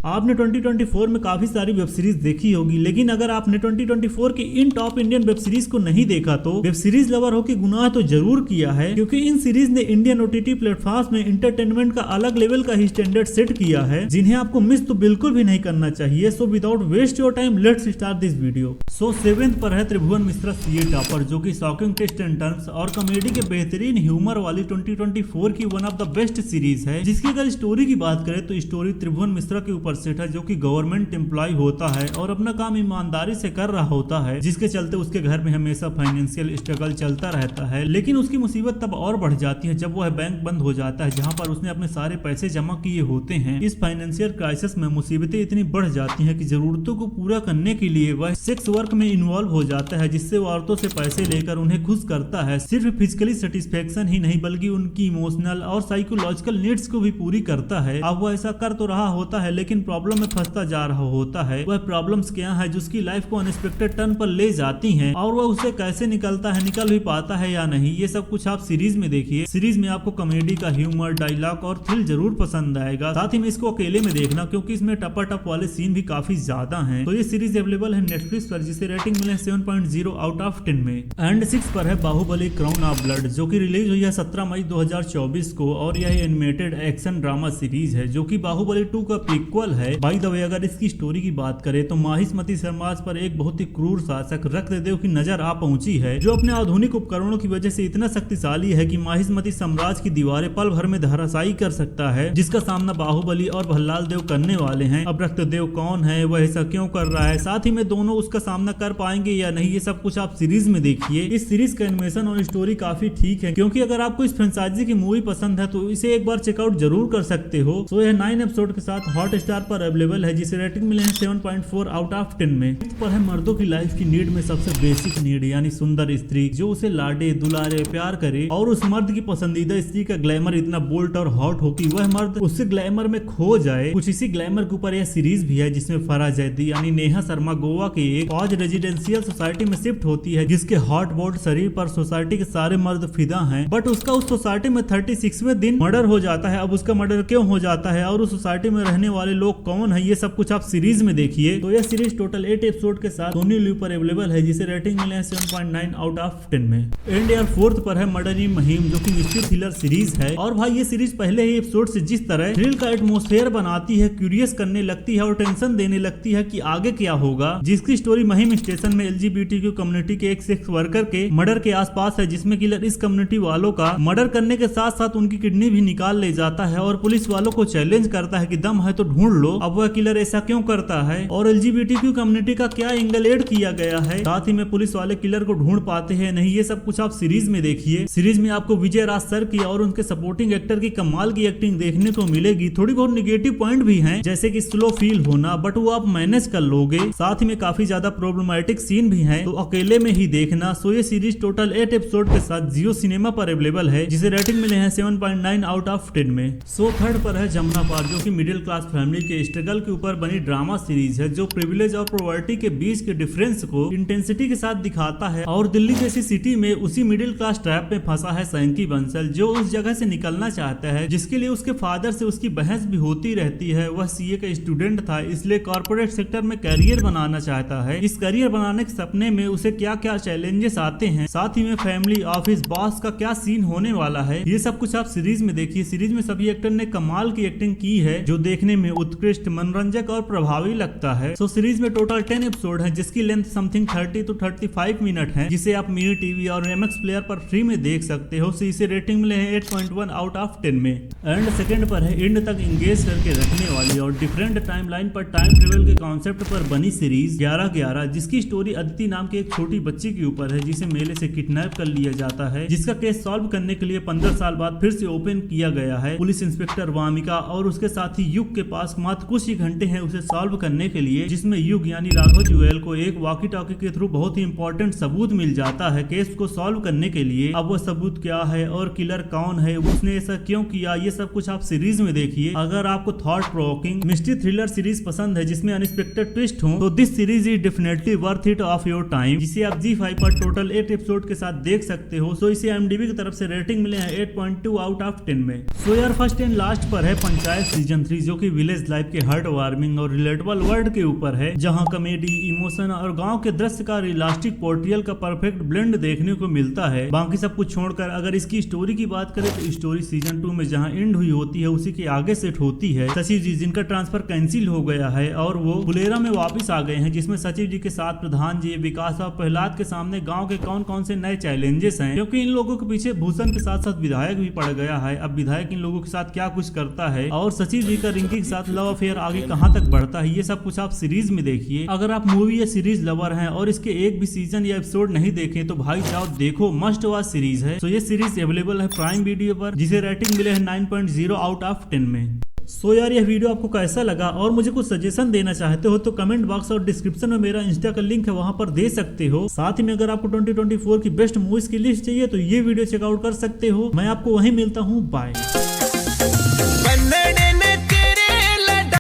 आपने 2024 में काफी सारी वेब सीरीज देखी होगी, लेकिन अगर आपने 2024 की इन टॉप इंडियन वेब सीरीज को नहीं देखा तो वेब सीरीज लवर हो कि गुनाह तो जरूर किया है, क्योंकि इन सीरीज ने इंडियन ओटीटी प्लेटफॉर्म्स में इंटरटेनमेंट का अलग लेवल का ही स्टैंडर्ड सेट किया है, जिन्हें आपको मिस तो बिल्कुल भी नहीं करना चाहिए। So without waste your time let's start this video. So 7th पर है त्रिभुवन मिश्रा सीए टॉपर, जो कि शॉकिंग ट्विस्ट एंड टर्न्स और कॉमेडी के बेहतरीन ह्यूमर वाली 2024 की one of the best series है, जिसकी अगर स्टोरी की बात करें तो स्टोरी त्रिभुवन मिश्रा के ऊपर सेट है, जो कि गवर्नमेंट एम्प्लॉय होता है और अपना काम ईमानदारी से कर रहा होता है, जिसके चलते उसके घर में हमेशा फाइनेंशियल स्ट्रगल चलता रहता है। लेकिन उसकी मुसीबत तब और बढ़ जाती है जब वह बैंक बंद हो जाता है, जहां पर उसने अपने सारे पैसे जमा किए होते हैं। इस फाइनेंशियल क्राइसिस में मुसीबतें इतनी बढ़ जाती हैं कि जरूरतों को पूरा करने के लिए वह सेक्स वर्क में इन्वॉल्व हो जाता है, जिससे वो औरतों से पैसे लेकर उन्हें खुश करता है। सिर्फ फिजिकली सेटिस्फेक्शन ही नहीं बल्कि उनकी इमोशनल और साइकोलॉजिकल नीड्स को भी पूरी करता है। अब वह ऐसा कर तो रहा होता है, लेकिन प्रॉब्लम में फंसता जा रहा होता है। वह प्रॉब्लम्स क्या है जो उसकी लाइफ को अनएक्सपेक्टेड टर्न पर ले जाती हैं, और वह उससे कैसे निकलता है, निकल भी पाता है या नहीं, ये सब कुछ आप सीरीज में देखिए। सीरीज में आपको कॉमेडी का ह्यूमर, डायलॉग और थ्रिल जरूर पसंद आएगा। साथ ही में इसको अकेले में देखना, क्योंकि इसमें टपा टप वाले सीन भी काफी ज्यादा हैं। तो ये सीरीज अवेलेबल है नेटफ्लिक्स पर, जिसे रेटिंग मिले 7.0 आउट ऑफ 10 में। एंड 6 पर है बाहुबली क्राउन ऑफ ब्लड, जो कि रिलीज हुई है 17 मई 2024 को, और यह एनिमेटेड एक्शन ड्रामा सीरीज है जो कि बाहुबली 2 का प्रीक्वल है। बाय द वे अगर इसकी स्टोरी की बात करें तो माहिष्मती समाज पर एक बहुत ही क्रूर शासक रक्तदेव की नजर आ पहुंची है, जो अपने आधुनिक उपकरणों की वजह से इतना शक्तिशाली है कि माहिष्मती साम्राज्य की दीवारें पल भर में धराशायी कर सकता है, जिसका सामना बाहुबली और भल्लाल देव करने वाले हैं। अब रक्तदेव कौन है, वह ऐसा क्यों कर रहा है, साथ ही में दोनों उसका सामना कर पाएंगे या नहीं, ये सब कुछ आप सीरीज में देखिए। इस सीरीज का एनिमेशन और स्टोरी काफी ठीक है, क्योंकि अगर आपको इस फ्रेंचाइजी की मूवी पसंद है तो इसे एक बार चेकआउट जरूर कर सकते हो। तो यह 9 एपिसोड के साथ हॉटस्टार पर अवेलेबल है, जिसे रेटिंग मिले हैं 7.4 आउट ऑफ 10 में। इस पर है मर्दों की लाइफ की नीड में सबसे बेसिक नीड, यानी सुंदर स्त्री जो उसे लाडे दुलारे प्यार करे, और उस मर्द की पसंदीदा स्त्री का ग्लैमर इतना बोल्ड और हॉट हो कि वह मर्द उससे ग्लैमर में खो जाए। कुछ इसी ग्लैमर के ऊपर यह सीरीज भी है, जिसमें फराह जैदी यानी नेहा शर्मा गोवा के एक फौज रेजिडेंशियल सोसाइटी में शिफ्ट होती है, जिसके हॉट बोल्ड शरीर पर सोसाइटी के सारे मर्द फिदा हैं, बट उसका उस सोसाइटी में 36वें दिन मर्डर हो जाता है। अब उसका मर्डर क्यों हो जाता है और उस सोसाइटी में रहने वाले लोग कौन है, ये सब कुछ आप सीरीज में देखिए। तो यह सीरीज टोटल 8 एपिसोड के साथ सोनी लिव पर अवेलेबल है, जिसे रेटिंग मिले हैं 7.9 आउट ऑफ 10 में। एंड यार 4th पर है मर्डर इन महिम, जो कि मिस्ट्री थ्रिलर सीरीज है। और भाई ये सीरीज पहले ही एपिसोड से जिस तरह थ्रिल का एटमॉस्फेयर बनाती है, क्यूरियस करने लगती है और टेंशन देने लगती है कि आगे क्या होगा, जिसकी स्टोरी महिम स्टेशन में LGBTQ कम्युनिटी के एक सेक्स वर्कर के मर्डर के आसपास है, जिसमें किलर इस कम्युनिटी वालों का मर्डर करने के साथ साथ उनकी किडनी भी निकाल ले जाता है, और पुलिस वालों को चैलेंज करता है कि दम है तो ढूंढ लो। अब वह किलर ऐसा क्यों करता है और LGBTQ कम्युनिटी का क्या एंगल ऐड किया गया है, साथ ही में पुलिस वाले किलर को ढूंढ पाते हैं नहीं, ये सब कुछ आप सीरीज में देखिए। सीरीज में आपको विजय राज सर की और उनके सपोर्टिंग एक्टर की कमाल की एक्टिंग देखने को मिलेगी। थोड़ी बहुत निगेटिव पॉइंट भी हैं, जैसे कि स्लो फील होना, बट वो आप मैनेज कर लोगे। साथ ही में काफी ज्यादा प्रॉब्लमैटिक सीन भी हैं, तो अकेले में ही देखना। सो ये सीरीज टोटल 8 एपिसोड के साथ जियो सिनेमा पर अवेलेबल है, जिसे रेटिंग मिले हैं 7.9 आउट ऑफ 10 में। सो 3rd पर है जमुना पार, जो कि मिडिल क्लास फैमिली के स्ट्रगल के ऊपर बनी ड्रामा सीरीज है, जो प्रिविलेज और पॉवर्टी के बीच के डिफरेंस को इंटेंसिटी के साथ दिखाता है। और दिल्ली जैसी सिटी में उसी मिडिल क्लास ट्रैप में फंसा है सैंकी बंसल, जो उस जगह से निकलना चाहता है, जिसके लिए उसके फादर से उसकी बहस भी होती रहती है। वह सीए का स्टूडेंट था, इसलिए कॉर्पोरेट सेक्टर में करियर बनाना चाहता है। इस करियर बनाने के सपने में उसे क्या क्या चैलेंजेस आते हैं, साथ ही में फैमिली, ऑफिस, बॉस का क्या सीन होने वाला है, ये सब कुछ आप सीरीज में देखिए। सीरीज में सभी एक्टर ने कमाल की एक्टिंग की है, जो देखने में उत्कृष्ट, मनोरंजक और प्रभावी लगता है। सो सीरीज में टोटल 10 एपिसोड है, जिसकी लेंथ समथिंग 30 to 35 मिनट है, जिसे आप मिनी टीवी और MX प्लेयर पर फ्री में देख सकते हो। सो इसे रेटिंग मिले हैं 8.1 आउट ऑफ 10 में। एंड 2nd पर है एंड तक इंगेज करके रखने वाली और डिफरेंट टाइमलाइन पर टाइम ट्रेवल के कॉन्सेप्ट पर बनी सीरीज 11/11, जिसकी स्टोरी अदिति नाम के एक छोटी बच्ची के ऊपर है, जिसे मेले से किडनैप कर लिया जाता है, जिसका केस सॉल्व करने के लिए 15 साल बाद फिर से ओपन किया गया है। पुलिस इंस्पेक्टर वामिका और उसके साथी युग के पास मात्र कुछ ही घंटे हैं उसे सॉल्व करने के लिए, जिसमें युग यानी राघव जुएल को एक वॉकी टॉकी के थ्रू बहुत ही इंपॉर्टेंट सबूत मिल जाता है केस को सॉल्व करने के लिए। अब वो सबूत क्या है और किलर कौन है, उसने ऐसा क्यों किया, ये सब कुछ आप सीरीज में देखिए। अगर आपको thought provoking mystery thriller series पसंद है जिसमें अनएक्सपेक्टेड ट्विस्ट हो, तो this series is definitely worth it of your time, जिसे आप ZEE5 पर टोटल 8 एपिसोड के साथ देख सकते हो। सो इसे IMDb की तरफ से रेटिंग मिले हैं 8.2 आउट ऑफ 10 में। सो यार फर्स्ट एंड लास्ट पर है पंचायत सीजन 3, जो कि विलेज कॉलेज लाइफ के हार्ट वार्मिंग और रिलेटेबल वर्ल्ड के ऊपर है, जहां कॉमेडी, इमोशन और गांव के दृश्य का रियलिस्टिक पोर्ट्रियल का परफेक्ट ब्लेंड देखने को मिलता है। बाकी सब कुछ छोड़कर अगर इसकी स्टोरी की बात करें तो स्टोरी सीजन 2 में जहां एंड हुई होती है उसी के आगे सेट होती है। सचिव जी जिनका ट्रांसफर कैंसिल हो गया है और वो फुलेरा में वापस आ गए हैं, जिसमें सचिव जी के साथ प्रधान जी, विकास और प्रहलाद के सामने गांव के कौन कौन से नए चैलेंजेस हैं, क्योंकि इन लोगों के पीछे भूषण के साथ साथ विधायक भी पड़ गया है। अब विधायक इन लोगों के साथ क्या कुछ करता है और सचिव जी का रिंकी के साथ लव अफेयर आगे कहां तक बढ़ता है, ये सब कुछ आप सीरीज में देखिए। अगर आप मूवी या सीरीज लवर हैं और इसके एक भी सीजन या एपिसोड नहीं देखे तो भाई जाओ देखो, मस्ट वॉच सीरीज है। तो ये सीरीज अवेलेबल है प्राइम वीडियो पर, जिसे रेटिंग मिले है 9.0 आउट ऑफ 10 में। सो यार यह वीडियो आपको कैसा लगा और मुझे कुछ सजेशन देना चाहते हो तो कमेंट बॉक्स और डिस्क्रिप्शन में मेरा इंस्टा का लिंक है, वहां पर दे सकते हो। साथ ही में अगर आपको 2024 की बेस्ट मूवीज की लिस्ट चाहिए तो ये वीडियो चेकआउट कर सकते हो। मैं आपको वहीं मिलता हूँ, बाय।